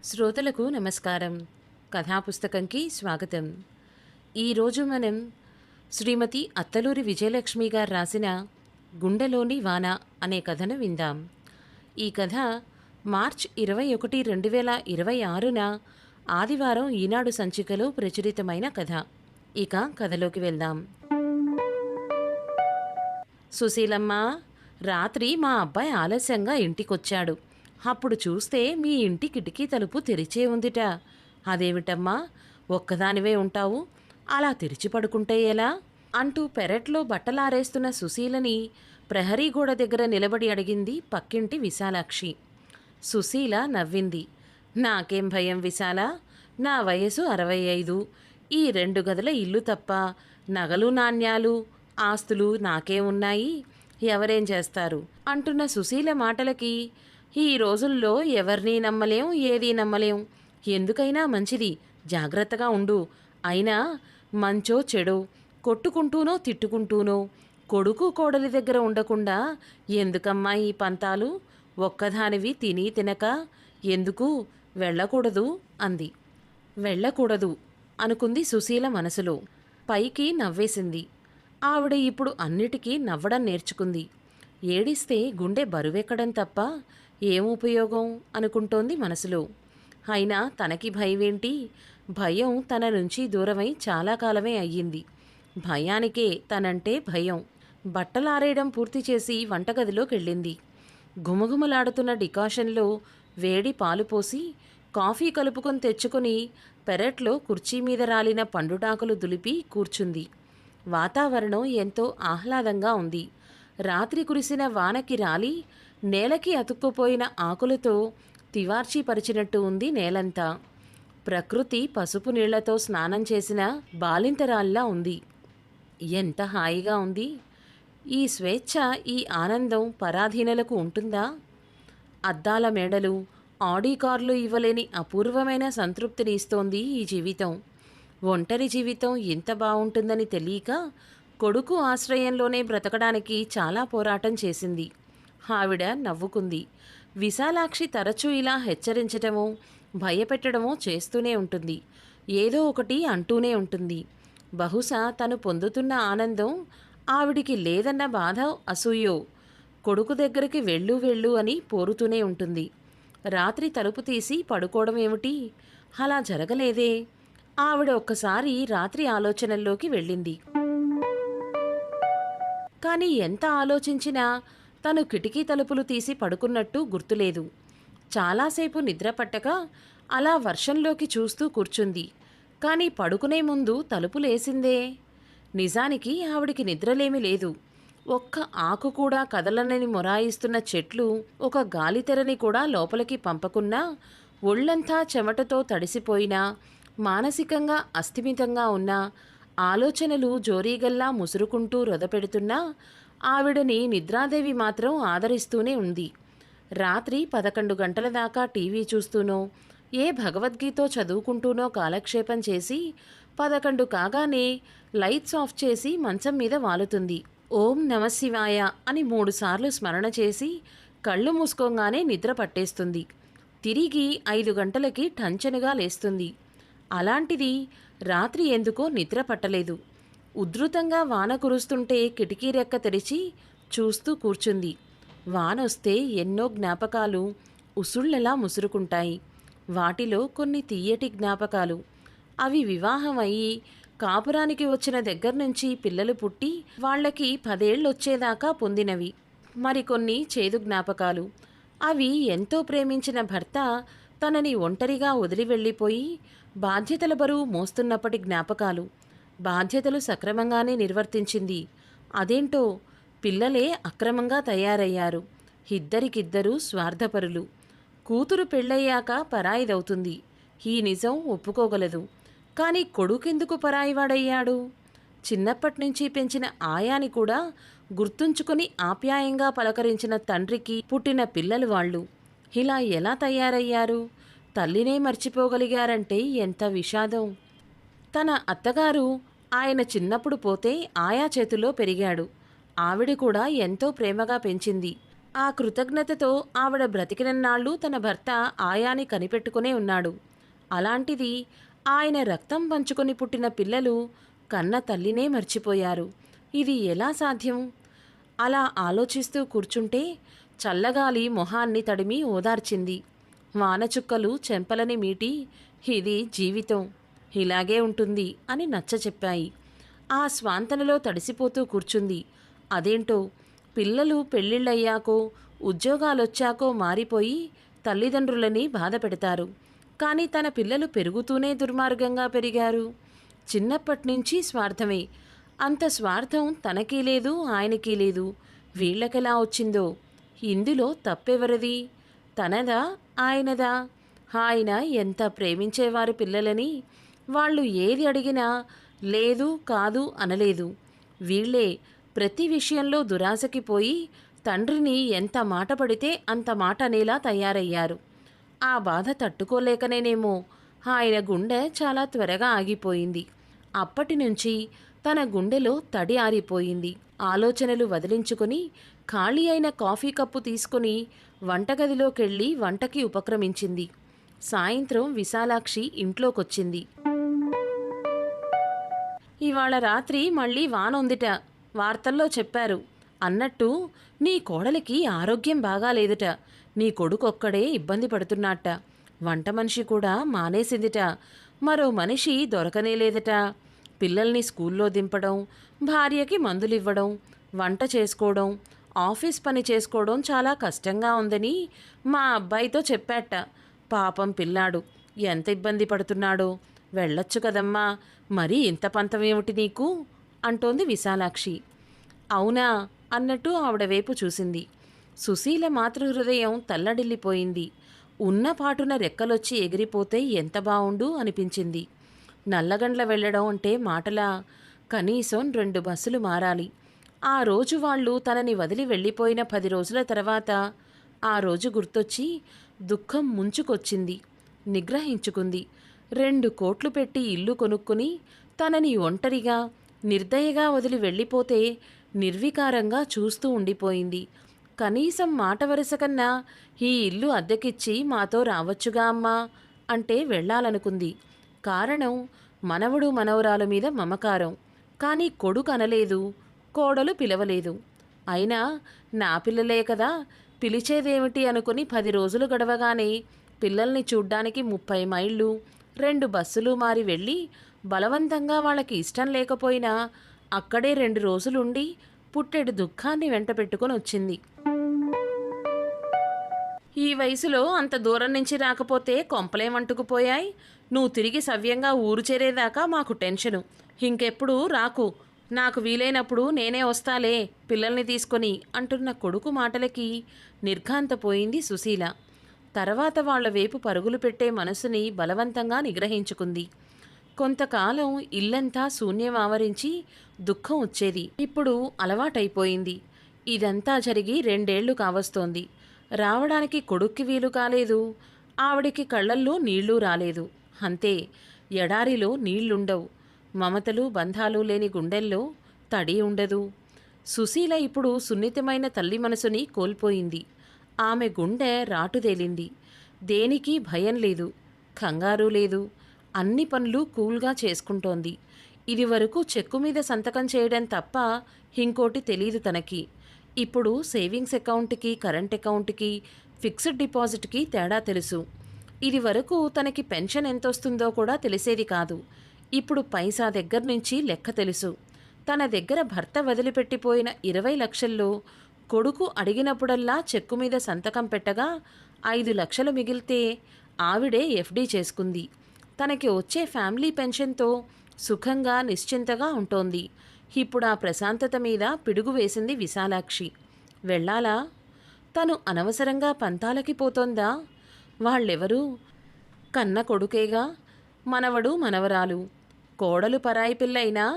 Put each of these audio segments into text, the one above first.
శ్రోతలకు నమస్కారం. కథాపుస్తకంకి స్వాగతం. ఈరోజు మనం శ్రీమతి అత్తలూరి విజయలక్ష్మి గారు రాసిన గుండెలోని వాన అనే కథను విందాం. ఈ కథ మార్చ్ 21, 2026న ఆదివారం ఈనాడు సంచికలో ప్రచురితమైన కథ. ఇక కథలోకి వెళ్దాం. సుశీలమ్మ, రాత్రి మా అబ్బాయి ఆలస్యంగా ఇంటికొచ్చాడు. అప్పుడు చూస్తే మీ ఇంటి కిటికీ తలుపు తెరిచే ఉందిట. అదేమిటమ్మా, ఒక్కదానివే ఉంటావు, అలా తెరిచి పడుకుంటే ఎలా అంటూ పెరట్లో బట్టలారేస్తున్న సుశీలని ప్రహరీ గోడ దగ్గర నిలబడి అడిగింది పక్కింటి విశాలాక్షి. సుశీల నవ్వింది. నాకేం భయం విశాల, నా వయసు 65. ఈ 2 గదుల ఇల్లు తప్ప నగలు నాణ్యాలు ఆస్తులు నాకే ఉన్నాయి, ఎవరేం చేస్తారు అంటున్న సుశీల మాటలకి ఈ రోజుల్లో ఎవరినీ నమ్మలేం, ఏదీ నమ్మలేం. ఎందుకైనా మంచిది జాగ్రత్తగా ఉండు. అయినా మంచో చెడో కొట్టుకుంటూనో తిట్టుకుంటూనో కొడుకు కోడలి దగ్గర ఉండకుండా ఎందుకమ్మా ఈ పంతాలు? ఒక్కదానివి తిని తినక ఎందుకు వెళ్ళకూడదు అంది. వెళ్ళకూడదు అనుకుంది సుశీల మనసులో. పైకి నవ్వేసింది. ఆవిడ ఇప్పుడు అన్నిటికీ నవ్వడం నేర్చుకుంది. ఏడిస్తే గుండె బరువెక్కడం తప్ప ఏం ఉపయోగం అనుకుంటోంది మనసులో. అయినా తనకి భయమేంటి? భయం తన నుంచి దూరమై చాలా కాలమే అయ్యింది. భయానికే తనంటే భయం. బట్టలారేయడం పూర్తి చేసి వంటగదిలోకెళ్ళింది. గుమగుమలాడుతున్న డికాషన్లో వేడి పాలు పోసి కాఫీ కలుపుకొని తెచ్చుకొని పెరట్లో కుర్చీ మీద రాలిన పండుటాకులు దులిపి కూర్చుంది. వాతావరణం ఎంతో ఆహ్లాదంగా ఉంది. రాత్రి కురిసిన వానకి రాలి నేలకి అతుక్కుపోయిన ఆకులతో తివార్చి పరిచినట్టు ఉంది నేలంతా. ప్రకృతి పసుపు నీళ్లతో స్నానం చేసిన బాలింతరాల్లా ఉంది. ఎంత హాయిగా ఉంది! ఈ స్వేచ్ఛ, ఈ ఆనందం పరాధీనలకు ఉంటుందా? అద్దాల మేడలు, ఆడీ కార్లు ఇవ్వలేని అపూర్వమైన సంతృప్తిని ఇస్తోంది ఈ జీవితం. ఒంటరి జీవితం ఎంత బావుంటుందని తెలియక కొడుకు ఆశ్రయంలోనే బ్రతకడానికి చాలా పోరాటం చేసింది. ఆవిడ నవ్వుకుంది. విశాలాక్షి తరచూ ఇలా హెచ్చరించటమో భయపెట్టడమో చేస్తూనే ఉంటుంది. ఏదో ఒకటి అంటూనే ఉంటుంది. బహుశా తను పొందుతున్న ఆనందం ఆవిడికి లేదన్న బాధ, అసూయో కొడుకు దగ్గరికి వెళ్ళు వెళ్ళు అని పోరుతూనే ఉంటుంది. రాత్రి తలుపు తీసి పడుకోవడం ఏమిటి? అలా జరగలేదే. ఆవిడ ఒక్కసారి రాత్రి ఆలోచనల్లోకి వెళ్ళింది. కానీ ఎంత ఆలోచించినా తను కిటికీ తలుపులు తీసి పడుకున్నట్టు గుర్తులేదు. చాలాసేపు నిద్ర పట్టక అలా వర్షంలోకి చూస్తూ కూర్చుంది. కానీ పడుకునే ముందు తలుపులేసిందే. నిజానికి ఆవిడికి నిద్రలేమి లేదు. ఒక్క ఆకు కూడా కదలనని మొరాయిస్తున్న చెట్లు ఒక గాలితెరని కూడా లోపలికి పంపకున్నా, ఒళ్ళంతా చెమటతో తడిసిపోయినా, మానసికంగా అస్థిమితంగా ఉన్నా, ఆలోచనలు జోరీగల్లా ముసురుకుంటూ రొదపెడుతున్నా ఆవిడని నిద్రాదేవి మాత్రం ఆదరిస్తూనే ఉంది. రాత్రి 11 గంటల దాకా టీవీ చూస్తూనో ఏ భగవద్గీతో చదువుకుంటూనో కాలక్షేపం చేసి 11 కాగానే లైట్స్ ఆఫ్ చేసి మంచం మీద వాలుతుంది. ఓం నమశివాయ అని 3 సార్లు స్మరణ చేసి కళ్ళు మూసుకోగానే నిద్ర పట్టేస్తుంది. తిరిగి 5 గంటలకి టంచనుగా లేస్తుంది. అలాంటిది రాత్రి ఎందుకో నిద్ర పట్టలేదు. ఉధృతంగా వాన కురుస్తుంటే కిటికీ రెక్క తెరిచి చూస్తూ కూర్చుంది. వానొస్తే ఎన్నో జ్ఞాపకాలు ఉసుళ్లలా ముసురుకుంటాయి. వాటిలో కొన్ని తీయటి జ్ఞాపకాలు. అవి వివాహం అయ్యి కాపురానికి వచ్చిన దగ్గర్నుంచి పిల్లలు పుట్టి వాళ్లకి 10 ఏళ్ళొచ్చేదాకా పొందినవి. మరికొన్ని చేదు జ్ఞాపకాలు. అవి ఎంతో ప్రేమించిన భర్త తనని ఒంటరిగా వదిలి వెళ్ళిపోయి బాధ్యతల బరువు మోస్తున్నప్పటి జ్ఞాపకాలు. బాధ్యతలు సక్రమంగానే నిర్వర్తించింది. అదేంటో పిల్లలే అక్రమంగా తయారయ్యారు. ఇద్దరికిద్దరూ స్వార్థపరులు. కూతురు పెళ్ళయ్యాక పరాయిదవుతుంది. ఈ నిజం ఒప్పుకోగలదు. కానీ కొడుకెందుకు పరాయివాడయ్యాడు? చిన్నప్పటినుంచి పెంచిన ఆయాని కూడా గుర్తుంచుకుని ఆప్యాయంగా పలకరించిన తండ్రికి పుట్టిన పిల్లలు వాళ్ళు. ఇలా ఎలా తయారయ్యారు? తల్లినే మర్చిపోగలిగారంటే ఎంత విషాదం. తన అత్తగారు ఆయన చిన్నప్పుడు పోతే ఆయా చేతిలో పెరిగాడు. ఆవిడ కూడా ఎంతో ప్రేమగా పెంచింది. ఆ కృతజ్ఞతతో ఆవిడ బ్రతికినన్నాళ్ళు తన భర్త ఆయాని కనిపెట్టుకునే ఉన్నాడు. అలాంటిది ఆయన రక్తం పంచుకొని పుట్టిన పిల్లలు కన్న తల్లినే మర్చిపోయారు. ఇది ఎలా సాధ్యం? అలా ఆలోచిస్తూ కూర్చుంటే చల్లగాలి మొహాన్ని తడిమి ఓదార్చింది. వానచుక్కలు చెంపలని మీటి, ఇది జీవితం, ఇలాగే ఉంటుంది అని నచ్చచెప్పాయి. ఆ స్వాంతనలో తడిసిపోతూ కూర్చుంది. అదేంటో పిల్లలు పెళ్ళిళ్ళయ్యాకో ఉద్యోగాలొచ్చాకో మారిపోయి తల్లిదండ్రులని బాధ పెడతారు. కానీ తన పిల్లలు పెరుగుతూనే దుర్మార్గంగా పెరిగారు. చిన్నప్పటినుంచి స్వార్థమే. అంత స్వార్థం తనకీ లేదు, ఆయనకీ లేదు. వీళ్ళకెలా వచ్చిందో? ఇందులో తప్పెవరిది? తనదా, ఆయనదా? ఆయన ఎంత ప్రేమించేవారు పిల్లలని. వాళ్ళు ఏది అడిగినా లేదు కాదు అనలేదు. వీళ్ళే ప్రతి విషయంలో దురాశకి పోయి తండ్రిని ఎంత మాట పడితే అంత మాట అనేలా తయారయ్యారు. ఆ బాధ తట్టుకోలేకనేనేమో ఆయన గుండె చాలా త్వరగా ఆగిపోయింది. అప్పటి నుంచి తన గుండెలో తడి ఆరిపోయింది. ఆలోచనలు వదిలించుకొని ఖాళీ అయిన కాఫీ కప్పు తీసుకుని వంటగదిలోకెళ్ళి వంటకి ఉపక్రమించింది. సాయంత్రం విశాలాక్షి ఇంట్లోకొచ్చింది. ఇవాళ రాత్రి మళ్ళీ వానొందిట, వార్తల్లో చెప్పారు. అన్నట్టు నీ కోడలికి ఆరోగ్యం బాగాలేదుట. నీ కొడుకొక్కడే ఇబ్బంది పడుతున్నట్ట. వంట మనిషి కూడా మానేసిందిట. మరో మనిషి దొరకనేలేదట. పిల్లల్ని స్కూల్లో దింపడం, భార్యకి మందులివ్వడం, వంట చేసుకోవడం, ఆఫీస్ పని చేసుకోవడం చాలా కష్టంగా ఉందని మా అబ్బాయితో చెప్పాట. పాపం పిల్లాడు ఎంత ఇబ్బంది పడుతున్నాడో. వెళ్ళొచ్చు కదమ్మా, మరీ ఇంత పంతమేమిటి నీకు అంటోంది విశాలాక్షి. అవునా అన్నట్టు ఆవిడ వైపు చూసింది. సుశీల మాతృహృదయం తల్లడిల్లిపోయింది. ఉన్నపాటున రెక్కలొచ్చి ఎగిరిపోతే ఎంత బావుండు అనిపించింది. నల్లగండ్ల వెళ్ళడం అంటే మాటలా? కనీసం 2 బస్సులు మారాలి. ఆ రోజు వాళ్ళు తనని వదిలి వెళ్ళిపోయిన 10 రోజుల తర్వాత ఆ రోజు గుర్తొచ్చి దుఃఖం ముంచుకొచ్చింది. నిగ్రహించుకుంది. 2 కోట్లు పెట్టి ఇల్లు కొనుక్కుని తనని ఒంటరిగా నిర్దయగా వదిలి వెళ్ళిపోతే నిర్వికారంగా చూస్తూ ఉండిపోయింది. కనీసం మాట వరుస కన్నా ఈ ఇల్లు అద్దెకిచ్చి మాతో రావచ్చుగా అమ్మా అంటే వెళ్ళాలనుకుంది. కారణం మనవడు మనవరాల మీద మమకారం. కానీ కొడుకు అనలేదు, కోడలు పిలవలేదు. అయినా నా పిల్లలే కదా, పిలిచేదేమిటి అనుకుని 10 రోజులు గడవగానే పిల్లల్ని చూడ్డానికి 30 మైళ్ళు 2 బస్సులు మారి వెళ్ళి బలవంతంగా వాళ్ళకి ఇష్టం లేకపోయినా అక్కడే 2 రోజులుండి పుట్టెడు దుఃఖాన్ని వెంట పెట్టుకొని వచ్చింది. ఈ వయసులో అంత దూరం నుంచి రాకపోతే కొంపలేమంటుకుపోయాయి. నువ్వు తిరిగి సవ్యంగా ఊరు చేరేదాకా మాకు టెన్షను. ఇంకెప్పుడు రాకు, నాకు వీలైనప్పుడు నేనే వస్తాలే పిల్లల్ని తీసుకొని అంటున్న కొడుకు మాటలకి నిర్ఘాంతపోయింది సుశీల. తర్వాత వాళ్ల వైపు పరుగులు పెట్టే మనసుని బలవంతంగా నిగ్రహించుకుంది. కొంతకాలం ఇల్లంతా శూన్యం ఆవరించి దుఃఖం వచ్చేది. ఇప్పుడు అలవాటైపోయింది. ఇదంతా జరిగి 2 ఏళ్లు కావస్తోంది. రావడానికి కొడుక్కి వీలు కాలేదు. ఆవిడికి కళ్ళల్లో నీళ్లు రాలేదు. అంతే, ఎడారిలో నీళ్లుండవు. మమతలు బంధాలు లేని గుండెల్లో తడి ఉండదు. సుశీల ఇప్పుడు సున్నితమైన తల్లి మనసుని కోల్పోయింది. ఆమె గుండె రాటుదేలింది. దేనికి భయం లేదు, కంగారు లేదు. అన్ని పనులు కూల్గా చేసుకుంటోంది. ఇదివరకు చెక్కు మీద సంతకం చేయడం తప్ప ఇంకోటి తెలీదు తనకి. ఇప్పుడు సేవింగ్స్ అకౌంట్కి, కరెంట్ అకౌంట్కి, ఫిక్స్డ్ డిపాజిట్కి తేడా తెలుసు. ఇదివరకు తనకి పెన్షన్ ఎంతొస్తుందో కూడా తెలిసేది కాదు. ఇప్పుడు పైసా దగ్గర నుంచి లెక్క తెలుసు. తన దగ్గర భర్త వదిలిపెట్టిపోయిన 20 లక్షల్లో కొడుకు అడిగినప్పుడల్లా చెక్కు మీద సంతకం పెట్టగా 5 లక్షలు మిగిలితే ఆవిడే ఎఫ్డీ చేసుకుంది. తనకి వచ్చే ఫ్యామిలీ పెన్షన్తో సుఖంగా నిశ్చింతగా ఉంటోంది. ఇప్పుడు ఆ ప్రశాంతత మీద పిడుగు వేసింది విశాలాక్షి. వెళ్ళాలా? తను అనవసరంగా పంతాలకి పోతోందా? వాళ్ళెవరు? కన్న కొడుకేగా, మనవడు మనవరాలు. కోడలు పరాయి పిల్లైనా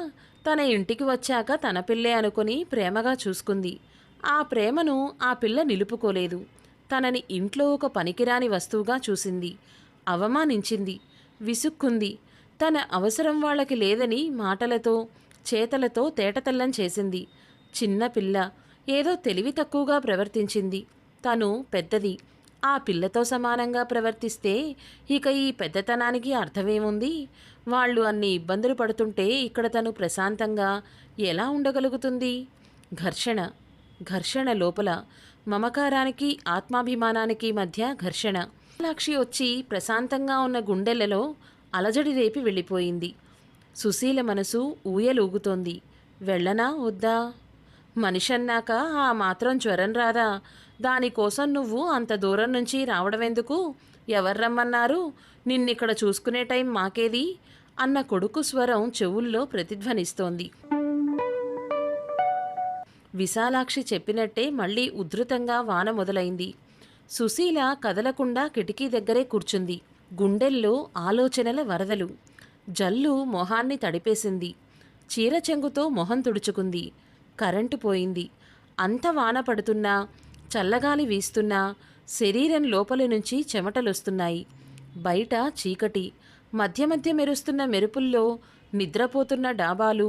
తన ఇంటికి వచ్చాక తన పిల్లే అనుకుని ప్రేమగా చూసుకుంది. ఆ ప్రేమను ఆ పిల్ల నిలుపుకోలేదు. తనని ఇంట్లో ఒక పనికిరాని వస్తువుగా చూసింది. అవమానించింది, విసుక్కుంది. తన అవసరం వాళ్ళకి లేదని మాటలతో చేతలతో తేటతెల్లం చేసింది. చిన్న పిల్ల ఏదో తెలివి తక్కువగా ప్రవర్తించింది. తను పెద్దది, ఆ పిల్లతో సమానంగా ప్రవర్తిస్తే ఇక ఈ పెద్దతనానికి అర్థమేముంది? వాళ్ళు అన్ని ఇబ్బందులు పడుతుంటే ఇక్కడ తను ప్రశాంతంగా ఎలా ఉండగలుగుతుంది? ఘర్షణ, ఘర్షణ లోపల మమకారానికి ఆత్మాభిమానానికి మధ్య ఘర్షణ. మీనాక్షి వచ్చి ప్రశాంతంగా ఉన్న గుండెలలో అలజడి రేపి వెళ్ళిపోయింది. సుశీల మనసు ఊయలూగుతోంది. వెళ్ళనా వద్దా? మనిషన్నాక ఆ మాత్రం జ్వరం రాదా? దానికోసం నువ్వు అంత దూరం నుంచి రావడమెందుకు? ఎవర్రమ్మన్నారు? నిన్నిక్కడ చూసుకునే టైం మాకేది? అన్న కొడుకు స్వరం చెవుల్లో ప్రతిధ్వనిస్తోంది. విశాలాక్షి చెప్పినట్టే మళ్ళీ ఉధృతంగా వాన మొదలైంది. సుశీల కదలకుండా కిటికీ దగ్గరే కూర్చుంది. గుండెల్లో ఆలోచనల వరదలు. జల్లు మొహాన్ని తడిపేసింది. చీర చెంగుతో మొహం తుడుచుకుంది. కరెంటు పోయింది. అంత వాన పడుతున్నా, చల్లగాలి వీస్తున్నా శరీరం లోపలి నుంచి చెమటలొస్తున్నాయి. బయట చీకటి. మధ్య మధ్య మెరుస్తున్న మెరుపుల్లో నిద్రపోతున్న డాబాలు,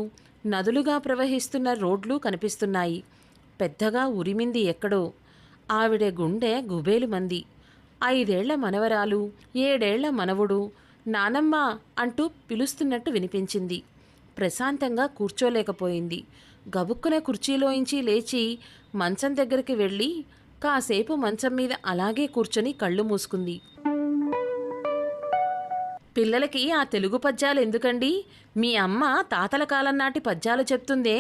నదులుగా ప్రవహిస్తున్న రోడ్లు కనిపిస్తున్నాయి. పెద్దగా ఉరిమింది ఎక్కడో. ఆవిడ గుండె గుబేలుమంది. 5 ఏళ్ల మనవరాలు, 7 ఏళ్ల మనవుడు నానమ్మ అంటూ పిలుస్తున్నట్టు వినిపించింది. ప్రశాంతంగా కూర్చోలేకపోయింది. గబుక్కున కుర్చీలోంచి లేచి మంచం దగ్గరికి వెళ్ళి కాసేపు మంచం మీద అలాగే కూర్చొని కళ్ళు మూసుకుంది. పిల్లలకి ఆ తెలుగు పద్యాలు ఎందుకండి? మీ అమ్మ తాతల కాలం నాటి పద్యాలు చెప్తుందే,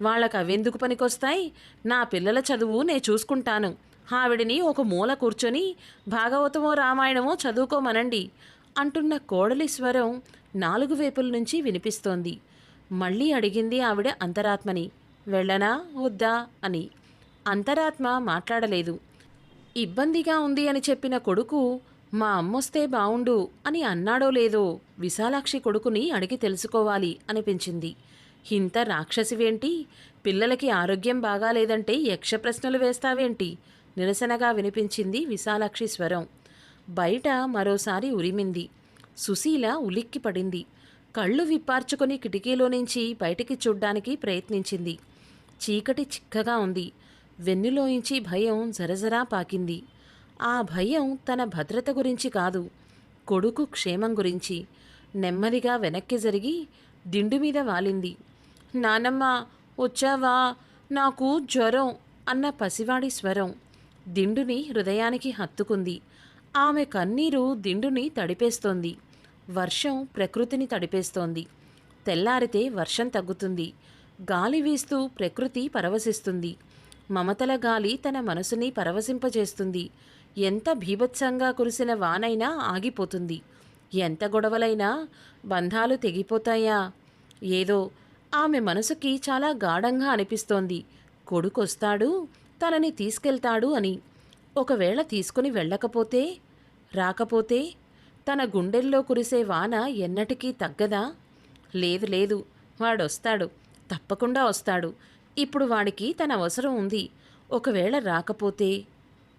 వాళ్ళకి అవెందుకు పనికొస్తాయి? నా పిల్లల చదువు నే చూసుకుంటాను. ఆవిడిని ఒక మూల కూర్చొని భాగవతమో రామాయణమో చదువుకోమనండి అంటున్న కోడలి స్వరం 4 వైపుల నుంచి వినిపిస్తోంది. మళ్ళీ అడిగింది ఆవిడ అంతరాత్మని, వెళ్ళనా వద్దా అని. అంతరాత్మ మాట్లాడలేదు. ఇబ్బందిగా ఉంది అని చెప్పిన కొడుకు మా అమ్మొస్తే బావుండు అని అన్నాడో లేదో విశాలాక్షి కొడుకుని అడిగి తెలుసుకోవాలి అనిపించింది. ఇంత రాక్షసివేంటి? పిల్లలకి ఆరోగ్యం బాగాలేదంటే యక్ష ప్రశ్నలు వేస్తావేంటి? నిరసనగా వినిపించింది విశాలాక్షి స్వరం. బయట మరోసారి ఉరిమింది. సుశీల ఉలిక్కి పడింది. కళ్ళు విప్పార్చుకొని కిటికీలో నుంచి బయటికి చూడ్డానికి ప్రయత్నించింది. చీకటి చిక్కగా ఉంది. వెన్నులోంచి భయం జరజరా పాకింది. ఆ భయం తన భద్రత గురించి కాదు, కొడుకు క్షేమం గురించి. నెమ్మదిగా వెనక్కి జరిగి దిండు మీద వాలింది. నానమ్మ వచ్చావా? నాకు జ్వరం అన్న పసివాడి స్వరం దిండుని హృదయానికి హత్తుకుంది. ఆమె కన్నీరు దిండుని తడిపేస్తోంది. వర్షం ప్రకృతిని తడిపేస్తోంది. తెల్లారితే వర్షం తగ్గుతుంది. గాలి వీస్తూ ప్రకృతి పరవశిస్తుంది. మమతల గాలి తన మనసుని పరవశింపజేస్తుంది. ఎంత భీభత్సంగా కురిసిన వానైనా ఆగిపోతుంది. ఎంత గొడవలైనా బంధాలు తెగిపోతాయా? ఏదో ఆమె మనసుకి చాలా గాఢంగా అనిపిస్తోంది. కొడుకొస్తాడు, తనని తీసుకెళ్తాడు అని. ఒకవేళ తీసుకుని వెళ్ళకపోతే, రాకపోతే తన గుండెల్లో కురిసే వాన ఎన్నటికీ తగ్గదా? లేదు లేదు, వాడొస్తాడు, తప్పకుండా వస్తాడు. ఇప్పుడు వాడికి తన అవసరం ఉంది. ఒకవేళ రాకపోతే,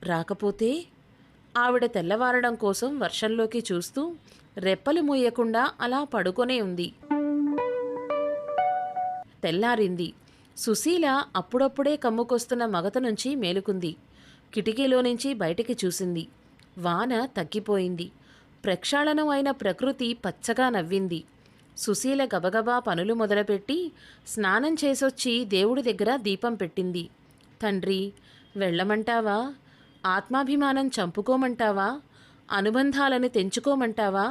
రాకపోతే ఆవిడ తెల్లవారడం కోసం వర్షంలోకి చూస్తూ రెప్పలు మూయకుండా అలా పడుకొనే ఉంది. తెల్లారింది. సుశీల అప్పుడప్పుడే కమ్ముకొస్తున్న మగత నుంచి మేలుకుంది. కిటికీలో నుంచి బయటికి చూసింది. వాన తగ్గిపోయింది. ప్రక్షాళనం అయిన ప్రకృతి పచ్చగా నవ్వింది. సుశీల గబగబా పనులు మొదలుపెట్టి స్నానం చేసొచ్చి దేవుడి దగ్గర దీపం పెట్టింది. తండ్రి, వెళ్ళమంటావా? ఆత్మాభిమానం చంపుకోమంటావా? అనుబంధాలను తెంచుకోమంటావా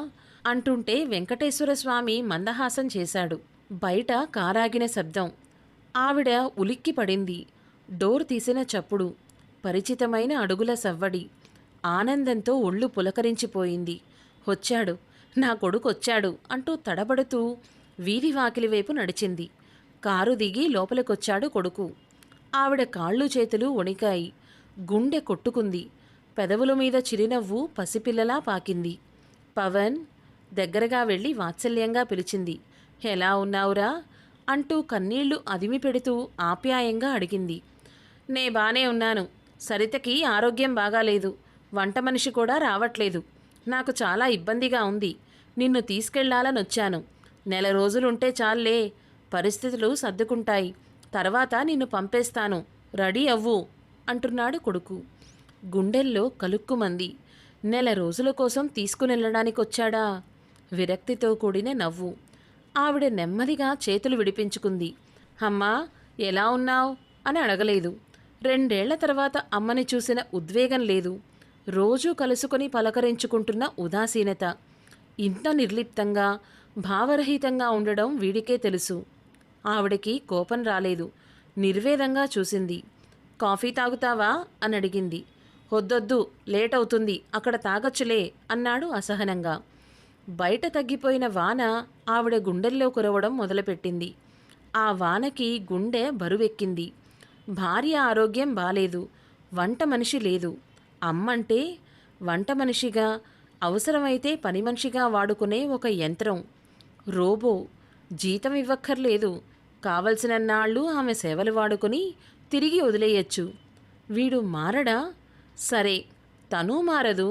అంటుంటే వెంకటేశ్వర స్వామి మందహాసం చేశాడు. బయట కారాగిన శబ్దం. ఆవిడ ఉలిక్కి పడింది. డోర్ తీసిన చప్పుడు, పరిచితమైన అడుగుల సవ్వడి. ఆనందంతో ఒళ్ళు పులకరించిపోయింది. వచ్చాడు, నా కొడుకొచ్చాడు అంటూ తడబడుతూ వీధి వాకిలి వైపు నడిచింది. కారు దిగి లోపలికొచ్చాడు కొడుకు. ఆవిడ కాళ్ళు చేతులు వణికాయి. గుండె కొట్టుకుంది. పెదవుల మీద చిరునవ్వు పసిపిల్లలా పాకింది. పవన్ దగ్గరగా వెళ్ళి వాత్సల్యంగా పిలిచింది. ఎలా ఉన్నావురా అంటూ కన్నీళ్లు అదిమి పెడుతూ ఆప్యాయంగా అడిగింది. నే బానే ఉన్నాను. సరితకి ఆరోగ్యం బాగాలేదు. వంట మనిషి కూడా రావట్లేదు. నాకు చాలా ఇబ్బందిగా ఉంది. నిన్ను తీసుకెళ్లాలనొచ్చాను. నెల రోజులుంటే చాల్లే, పరిస్థితులు సర్దుకుంటాయి. తర్వాత నిన్ను పంపేస్తాను రెడీ అవ్వు అంటున్నాడు కొడుకు. గుండెల్లో కలుక్కుమంది. నెల రోజుల కోసం తీసుకునెళ్ళడానికొచ్చాడా? విరక్తితో కూడిన నవ్వు. ఆవిడ నెమ్మదిగా చేతులు విడిపించుకుంది. అమ్మా, ఎలా ఉన్నావ్ అని అడగలేదు. 2 ఏళ్ల తర్వాత అమ్మని చూసిన ఉద్వేగం లేదు. రోజూ కలుసుకొని పలకరించుకుంటున్న ఉదాసీనత. ఇంత నిర్లిప్తంగా, భావరహితంగా ఉండడం వీడికే తెలుసు. ఆవిడకి కోపం రాలేదు. నిర్వేదంగా చూసింది. కాఫీ తాగుతావా అని అడిగింది. వద్దొద్దు, లేట్ అవుతుంది, అక్కడ తాగొచ్చులే అన్నాడు అసహనంగా. బయట తగ్గిపోయిన వాన ఆవిడ గుండెల్లో కురవడం మొదలుపెట్టింది. ఆ వానకి గుండె బరువెక్కింది. భార్య ఆరోగ్యం బాలేదు. వంట మనిషి లేదు. అమ్మంటే వంట మనిషిగా, అవసరమైతే పని మనిషిగా వాడుకునే ఒక యంత్రం, రోబో. జీతం ఇవ్వక్కర్లేదు. కావలసినన్నాళ్ళు ఆమె సేవలు వాడుకొని తిరిగి వదిలేయచ్చు. వీడు మారడా? సరే, తనూ మారదు.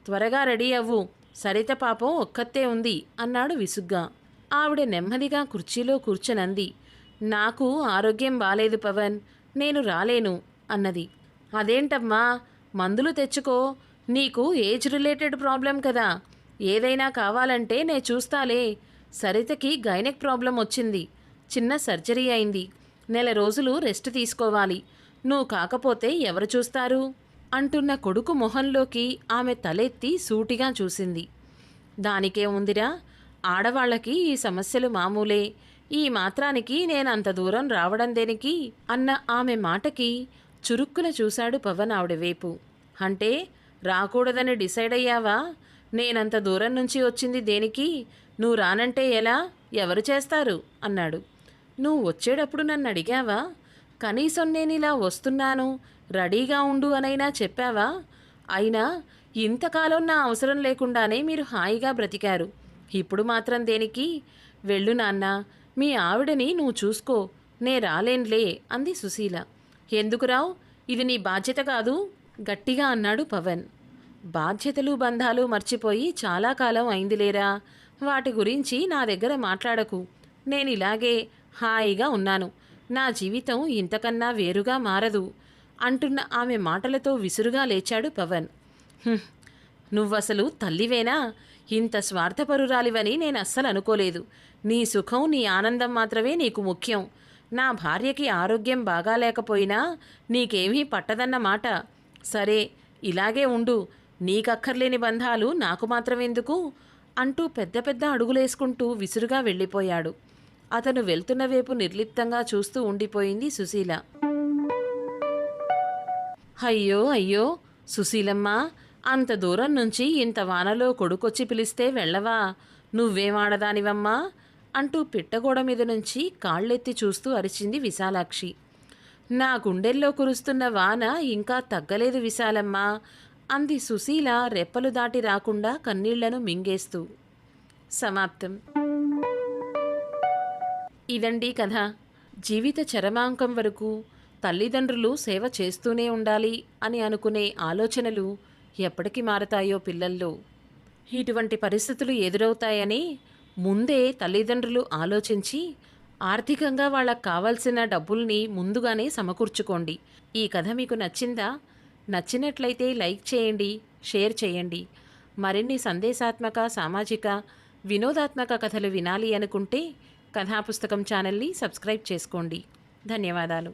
త్వరగా రెడీ అవ్వు, సరిత పాపం ఒక్కతే ఉంది అన్నాడు విసుగ్గా. ఆవిడ నెమ్మదిగా కుర్చీలో కూర్చొనంది. నాకు ఆరోగ్యం బాలేదు పవన్, నేను రాలేను అన్నది. అదేంటమ్మా, మందులు తెచ్చుకో, నీకు ఏజ్ రిలేటెడ్ ప్రాబ్లం కదా. ఏదైనా కావాలంటే నే చూస్తాలే. సరితకి గైనెక్ ప్రాబ్లం వచ్చింది. చిన్న సర్జరీ అయింది. నెల రోజులు రెస్ట్ తీసుకోవాలి. నువ్వు కాకపోతే ఎవరు చూస్తారు అంటున్న కొడుకు మొహంలోకి ఆమె తలెత్తి సూటిగా చూసింది. దానికే ఉందిరా, ఆడవాళ్లకి ఈ సమస్యలు మామూలే. ఈ మాత్రానికి నేనంత దూరం రావడం దేనికి అన్న ఆమె మాటకి చురుక్కున చూశాడు పవన్ ఆవిడ వైపు. అంటే రాకూడదని డిసైడ్ అయ్యావా? నేనంత దూరం నుంచి వచ్చింది దేనికి? నువ్వు రానంటే ఎలా? ఎవరు చేస్తారు అన్నాడు. నువ్వు వచ్చేటప్పుడు నన్ను అడిగావా? కనీసం నేనిలా వస్తున్నాను, రెడీగా ఉండు అనైనా చెప్పావా? అయినా ఇంతకాలం నా అవసరం లేకుండానే మీరు హాయిగా బ్రతికారు. ఇప్పుడు మాత్రం దేనికి? వెళ్ళు నాన్న, మీ ఆవిడని నువ్వు చూసుకో, నే రాలేన్లే అంది సుశీల. ఎందుకు రావు? ఇది నీ బాధ్యత కాదు గట్టిగా అన్నాడు పవన్. బాధ్యతలు బంధాలు మర్చిపోయి చాలా కాలం అయిందిలేరా. వాటి గురించి నా దగ్గర మాట్లాడకు. నేనిలాగే హాయిగా ఉన్నాను. నా జీవితం ఇంతకన్నా వేరుగా మారదు అంటున్న ఆమె మాటలతో విసురుగా లేచాడు పవన్. నువ్వసలు తల్లివేనా? ఇంత స్వార్థపరురాలివని నేను అస్సలు అనుకోలేదు. నీ సుఖం, నీ ఆనందం మాత్రమే నీకు ముఖ్యం. నా భార్యకి ఆరోగ్యం బాగాలేకపోయినా నీకేమీ పట్టదన్నమాట. సరే, ఇలాగే ఉండు. నీకక్కర్లేని బంధాలు నాకు మాత్రమెందుకు అంటూ పెద్ద పెద్ద అడుగులేసుకుంటూ విసురుగా వెళ్ళిపోయాడు. అతను వెళ్తున్న వైపు నిర్లిప్తంగా చూస్తూ ఉండిపోయింది సుశీల. అయ్యో అయ్యో సుశీలమ్మ, అంత దూరం నుంచి ఇంత వానలో కొడుకొచ్చి పిలిస్తే వెళ్ళవా? నువ్వేమాడదానివమ్మా అంటూ పిట్టగోడ మీద నుంచి కాళ్ళెత్తి చూస్తూ అరిచింది విశాలాక్షి. నా గుండెల్లో కురుస్తున్న వాన ఇంకా తగ్గలేదు విశాలమ్మ అంది సుశీల రెప్పలు దాటి రాకుండా కన్నీళ్లను మింగేస్తూ. సమాప్తం. ఇదండి కథ. జీవిత చరమాంకం వరకు తల్లిదండ్రులు సేవ చేస్తూనే ఉండాలి అని అనుకునే ఆలోచనలు ఎప్పటికి మారతాయో పిల్లల్లో. ఇటువంటి పరిస్థితులు ఎదురవుతాయని ముందే తల్లిదండ్రులు ఆలోచించి ఆర్థికంగా వాళ్ళకు కావాల్సిన డబ్బుల్ని ముందుగానే సమకూర్చుకోండి. ఈ కథ మీకు నచ్చిందా? నచ్చినట్లయితే లైక్ చేయండి, షేర్ చేయండి. మరిన్ని సందేశాత్మక, సామాజిక, వినోదాత్మక కథలు వినాలి అనుకుంటే కథాపుస్తకం ఛానల్ని సబ్స్క్రైబ్ చేసుకోండి. ధన్యవాదాలు.